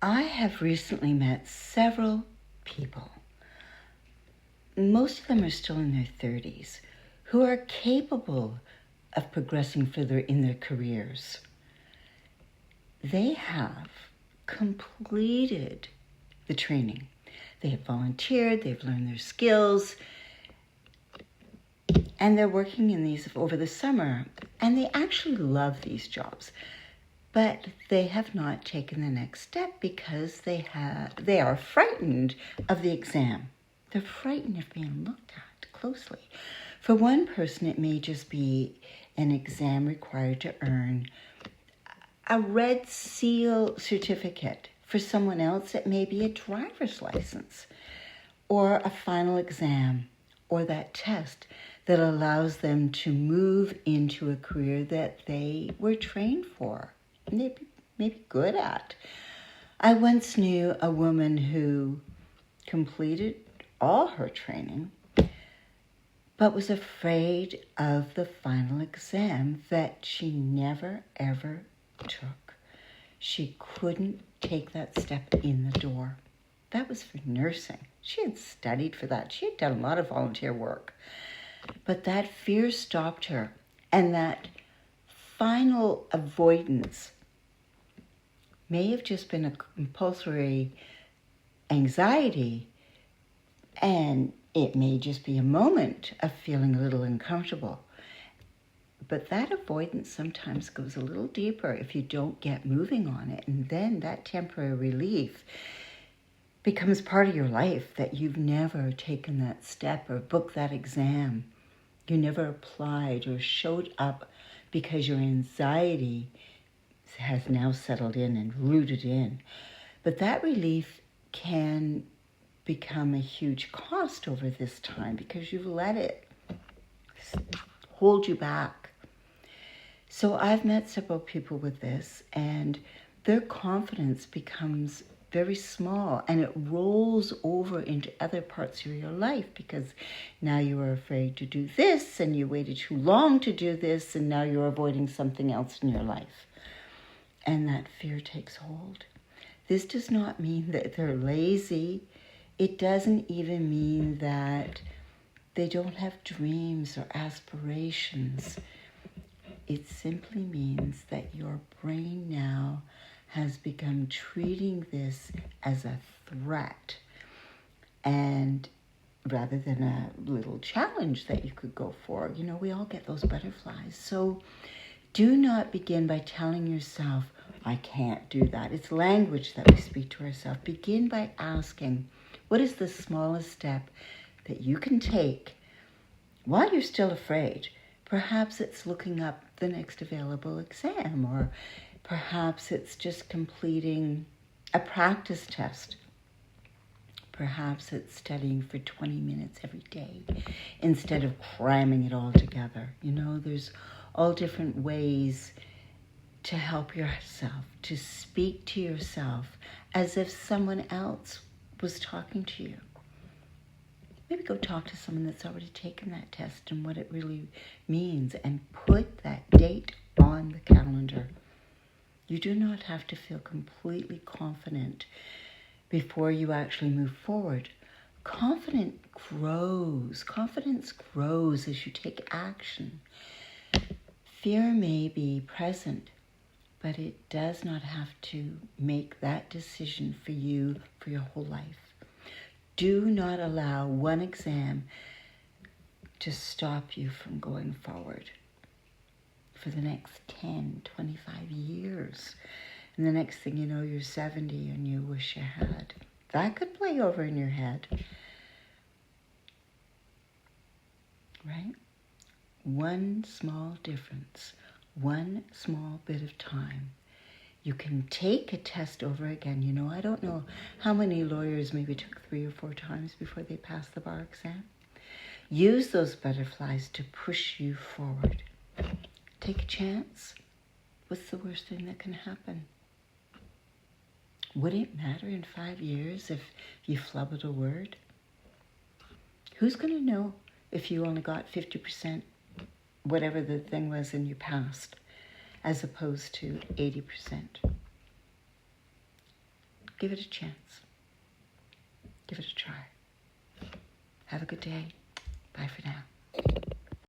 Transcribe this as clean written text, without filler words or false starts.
I have recently met several people, most of them are still in their 30s, who are capable of progressing further in their careers. They have completed the training. They have volunteered, they've learned their skills, and they're working in these over the summer, and they actually love these jobs. But they have not taken the next step because they are frightened of the exam. They're frightened of being looked at closely. For one person, it may just be an exam required to earn a Red Seal certificate. For someone else, it may be a driver's license or a final exam or that test that allows them to move into a career that they were trained for and they may be good at. I once knew a woman who completed all her training but was afraid of the final exam that she never ever took. She couldn't take that step in the door. That was for nursing. She had studied for that. She had done a lot of volunteer work. But that fear stopped her. And that final avoidance may have just been a compulsory anxiety, and it may just be a moment of feeling a little uncomfortable. But that avoidance sometimes goes a little deeper if you don't get moving on it. And then that temporary relief becomes part of your life, that you've never taken that step or booked that exam. You never applied or showed up because your anxiety has now settled in and rooted in. But that relief can become a huge cost over this time because you've let it hold you back. So I've met several people with this, and their confidence becomes very small, and it rolls over into other parts of your life because now you are afraid to do this, and you waited too long to do this, and now you're avoiding something else in your life. And that fear takes hold. This does not mean that they're lazy. It doesn't even mean that they don't have dreams or aspirations. It simply means that your brain now has begun treating this as a threat, and rather than a little challenge that you could go for. You know, we all get those butterflies. So do not begin by telling yourself, I can't do that. It's language that we speak to ourselves. Begin by asking, what is the smallest step that you can take while you're still afraid? Perhaps it's looking up the next available exam, or perhaps it's just completing a practice test. Perhaps it's studying for 20 minutes every day instead of cramming it all together. You know, there's all different ways to help yourself, to speak to yourself as if someone else was talking to you. Maybe go talk to someone that's already taken that test and what it really means, and put that date on the calendar. You do not have to feel completely confident before you actually move forward. Confidence grows as you take action. Fear may be present, but it does not have to make that decision for you for your whole life. Do not allow one exam to stop you from going forward for the next 10, 25 years. And the next thing you know, you're 70 and you wish you had. That could play over in your head. Right? One small difference, one small bit of time. You can take a test over again. You know, I don't know how many lawyers maybe took 3 or 4 times before they passed the bar exam. Use those butterflies to push you forward. Take a chance. What's the worst thing that can happen? Would it matter in 5 years if you flubbered a word? Who's going to know if you only got 50%, whatever the thing was, and you passed, as opposed to 80%? Give it a chance. Give it a try. Have a good day. Bye for now.